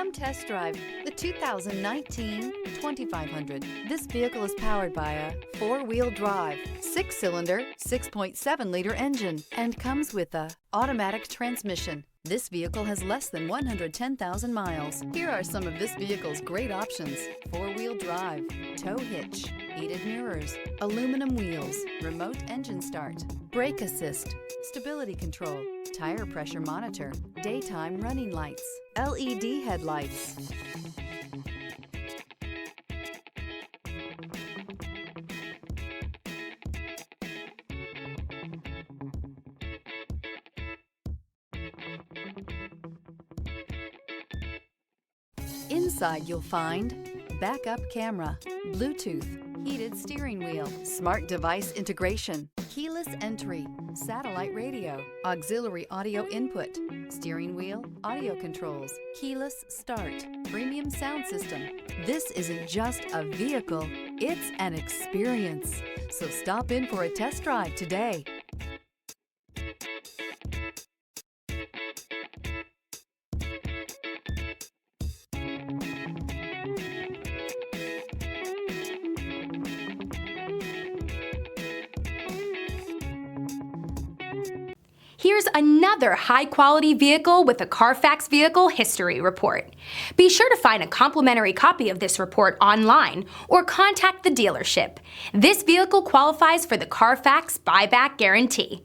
Come test drive the 2019 2500. This vehicle is powered by a 4-wheel drive, 6-cylinder, 6.7-liter engine, and comes with a automatic transmission. This vehicle has less than 110,000 miles. Here are some of this vehicle's great options: 4-wheel drive, tow hitch, heated mirrors, aluminum wheels, remote engine start, brake assist, stability control, tire pressure monitor, daytime running lights, LED headlights. Inside you'll find backup camera, Bluetooth, heated steering wheel, smart device integration, keyless entry, satellite radio, auxiliary audio input, steering wheel audio controls, keyless start, premium sound system. This isn't just a vehicle, it's an experience. So stop in for a test drive today. Here's another high-quality vehicle with a Carfax Vehicle History Report. Be sure to find a complimentary copy of this report online or contact the dealership. This vehicle qualifies for the Carfax Buyback Guarantee.